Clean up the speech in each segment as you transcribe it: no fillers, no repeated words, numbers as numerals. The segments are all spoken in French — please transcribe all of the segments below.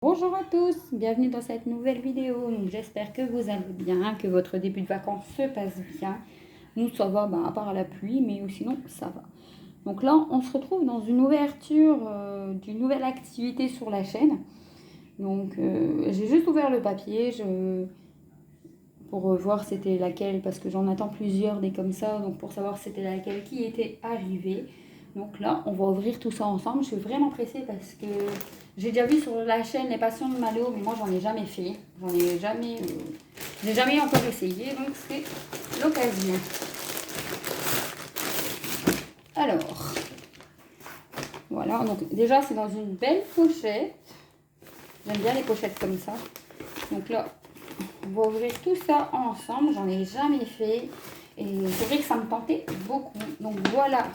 Bonjour à tous, bienvenue dans cette nouvelle vidéo. Donc j'espère que vous allez bien, que votre début de vacances se passe bien. Nous ça va, à part la pluie, mais sinon ça va. Donc là on se retrouve dans une ouverture d'une nouvelle activité sur la chaîne. Donc j'ai juste ouvert le papier pour voir c'était laquelle, parce que j'en attends plusieurs des comme ça, donc pour savoir c'était laquelle qui était arrivée. Donc là, on va ouvrir tout ça ensemble. Je suis vraiment pressée parce que j'ai déjà vu sur la chaîne Les Passions de Malo, mais moi, j'en ai jamais fait. J'ai jamais encore essayé, donc c'est l'occasion. Alors, voilà. Donc déjà, c'est dans une belle pochette. J'aime bien les pochettes comme ça. Donc là, on va ouvrir tout ça ensemble. J'en ai jamais fait. Et c'est vrai que ça me tentait beaucoup. Donc voilà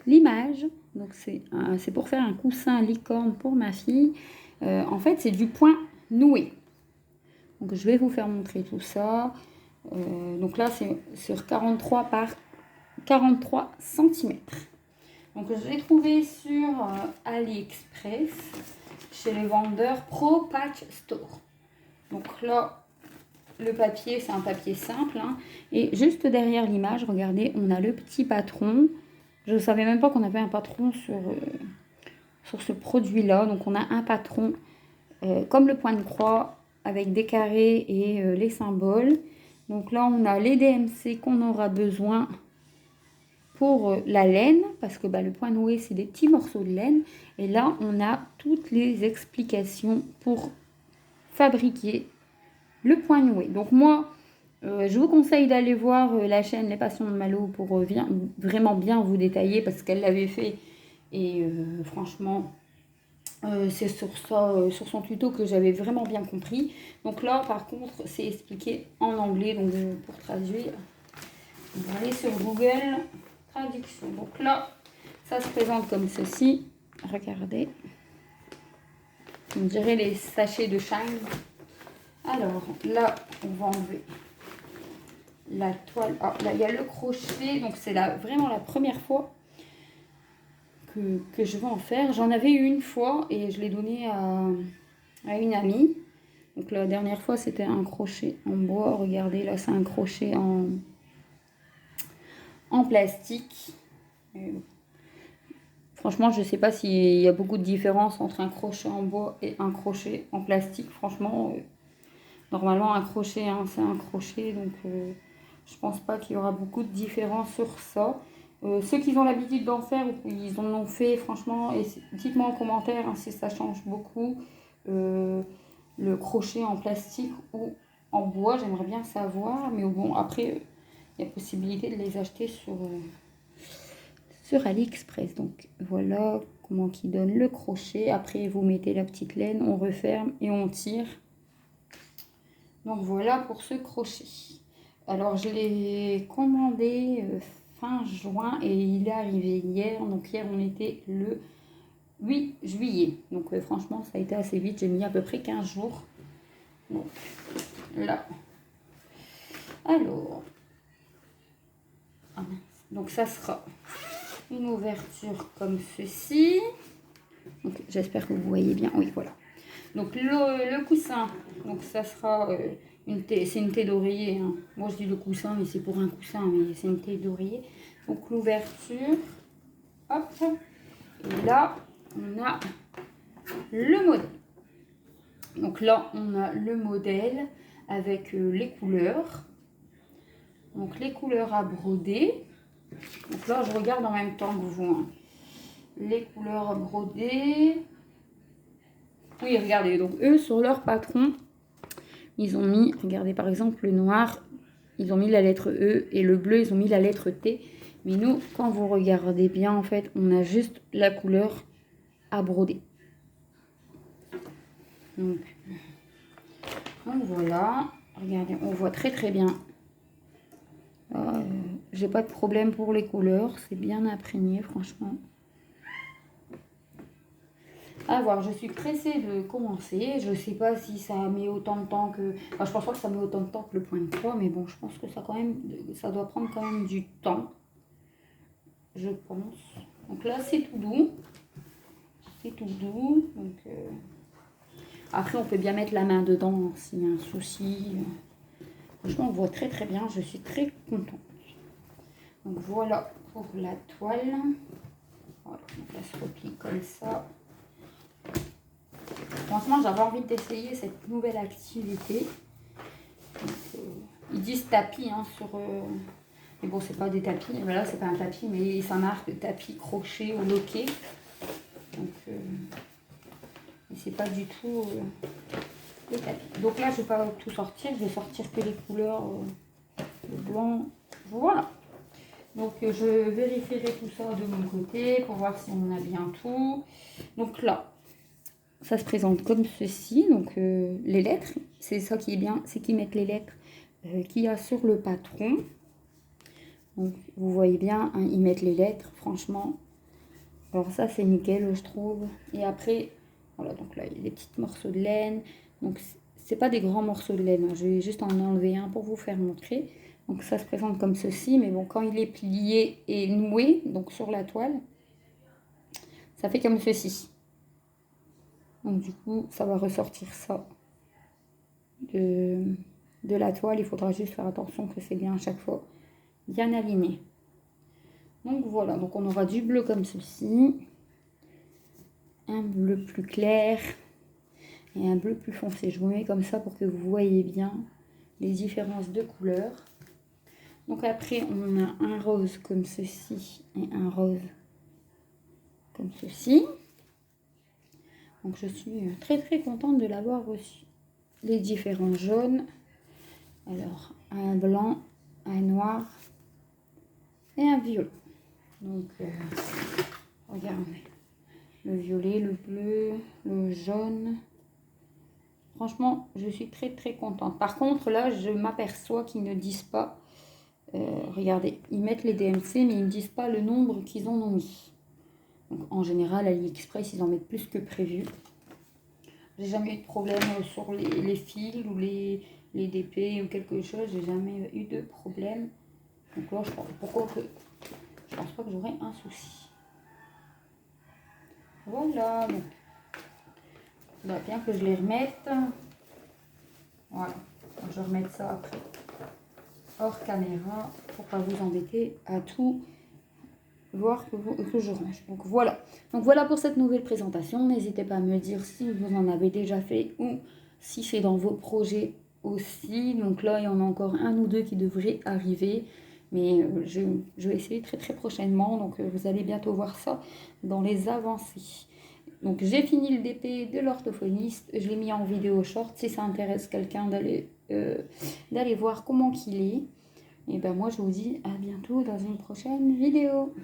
l'image. Donc c'est pour faire un coussin licorne pour ma fille. En fait, c'est du point noué. Donc je vais vous faire montrer tout ça. Donc là, c'est sur 43 par 43 cm. Donc je l'ai trouvé sur AliExpress chez les vendeurs Pro Patch Store. Donc là, le papier, c'est un papier simple. Et juste derrière l'image, regardez, on a le petit patron. Je ne savais même pas qu'on avait un patron sur ce produit-là. Donc, on a un patron comme le point de croix avec des carrés et les symboles. Donc là, on a les DMC qu'on aura besoin pour la laine. Parce que le point noué, c'est des petits morceaux de laine. Et là, on a toutes les explications pour fabriquer le point noué. Donc moi, je vous conseille d'aller voir la chaîne Les Passions de Malo pour vraiment bien vous détailler parce qu'elle l'avait fait. Et franchement, c'est sur son tuto que j'avais vraiment bien compris. Donc là, par contre, c'est expliqué en anglais. Donc pour traduire, on va aller sur Google Traduction. Donc là, ça se présente comme ceci. Regardez. On dirait les sachets de Shine. Alors là, on va enlever la toile. Ah, là, il y a le crochet. Donc c'est vraiment la première fois que je vais en faire. J'en avais eu une fois et je l'ai donné à une amie. Donc la dernière fois, c'était un crochet en bois. Regardez, là, c'est un crochet en plastique. Franchement, je ne sais pas s'il y a beaucoup de différence entre un crochet en bois et un crochet en plastique. Franchement, normalement, un crochet, c'est un crochet. Donc, je pense pas qu'il y aura beaucoup de différence sur ça. Ceux qui ont l'habitude d'en faire ou qui en ont fait, franchement, dites-moi en commentaire si ça change beaucoup. Le crochet en plastique ou en bois, j'aimerais bien savoir. Mais bon, après, il y a possibilité de les acheter sur AliExpress. Donc voilà comment qui donne le crochet. Après, vous mettez la petite laine, on referme et on tire. Donc voilà pour ce crochet. Alors je l'ai commandé fin juin et il est arrivé hier. Donc hier on était le 8 juillet. Donc franchement ça a été assez vite. J'ai mis à peu près 15 jours. Donc là. Alors. Donc ça sera une ouverture comme ceci. J'espère que vous voyez bien. Oui, voilà. Donc le coussin, donc ça sera c'est une thé d'oreiller. Moi je dis le coussin, mais c'est pour un coussin, mais c'est une thé d'oreiller. Donc l'ouverture, hop. Et là, on a le modèle. Donc là, on a le modèle avec les couleurs. Donc les couleurs à broder. Donc là, je regarde en même temps que vous. Les couleurs à broder. Oui, regardez, donc eux, sur leur patron, ils ont mis, regardez par exemple le noir, ils ont mis la lettre E et le bleu, ils ont mis la lettre T. Mais nous, quand vous regardez bien, en fait, on a juste la couleur à broder. Donc voilà, regardez, on voit très très bien. J'ai pas de problème pour les couleurs, c'est bien imprégné, franchement. À voir, je suis pressée de commencer. Je sais pas si ça met autant de temps que... Enfin, je pense pas que ça met autant de temps que le point de croix, mais bon, je pense que ça doit prendre quand même du temps. Je pense. Donc là, c'est tout doux. C'est tout doux. Donc, Après, on peut bien mettre la main dedans s'il y a un souci. Franchement, on voit très très bien. Je suis très contente. Donc voilà pour la toile. Voilà, donc elle se replie comme ça. Franchement, j'avais envie d'essayer cette nouvelle activité. Donc, ils disent tapis hein, sur... mais bon, c'est pas des tapis. Voilà, c'est pas un tapis, mais ça marque tapis, crochet ou loquet. Donc, c'est pas du tout les tapis. Donc là, je vais pas tout sortir. Je vais sortir que les couleurs. Le blanc. Voilà. Donc, je vérifierai tout ça de mon côté pour voir si on a bien tout. Donc là, ça se présente comme ceci. Donc, les lettres, c'est ça qui est bien, c'est qu'ils mettent les lettres qu'il y a sur le patron. Donc, vous voyez bien, hein, ils mettent les lettres, franchement. Alors ça, c'est nickel, je trouve. Et après, voilà, donc là, il y a des petits morceaux de laine. Donc, c'est pas des grands morceaux de laine. Hein. Je vais juste en enlever un pour vous faire montrer. Donc, ça se présente comme ceci. Mais bon, quand il est plié et noué, donc sur la toile, ça fait comme ceci. Donc, du coup, ça va ressortir ça de la toile. Il faudra juste faire attention que c'est bien à chaque fois bien aligné. Donc, voilà. Donc, on aura du bleu comme ceci. Un bleu plus clair. Et un bleu plus foncé. Je vous mets comme ça pour que vous voyez bien les différences de couleurs. Donc après, on a un rose comme ceci et un rose comme ceci. Donc je suis très très contente de l'avoir reçu. Les différents jaunes. Alors, un blanc, un noir et un violet. Donc, regardez. Le violet, le bleu, le jaune. Franchement, je suis très très contente. Par contre, là, je m'aperçois qu'ils ne disent pas... regardez, ils mettent les DMC, mais ils ne disent pas le nombre qu'ils en ont mis. Donc, en général, à AliExpress, ils en mettent plus que prévu. J'ai jamais eu de problème sur les fils ou les DP ou quelque chose. J'ai jamais eu de problème. Donc là, je pense pas que j'aurai un souci. Voilà. Donc, il va bien que je les remette. Voilà. Donc, je vais remettre ça après hors caméra pour pas vous embêter à tout voir que je range. Donc voilà. Donc voilà pour cette nouvelle présentation. N'hésitez pas à me dire si vous en avez déjà fait ou si c'est dans vos projets aussi. Donc là, il y en a encore un ou deux qui devraient arriver. Mais je vais essayer très très prochainement. Donc vous allez bientôt voir ça dans les avancées. Donc j'ai fini le DP de l'orthophoniste. Je l'ai mis en vidéo short si ça intéresse quelqu'un d'aller voir comment qu'il est. Et ben moi je vous dis à bientôt dans une prochaine vidéo.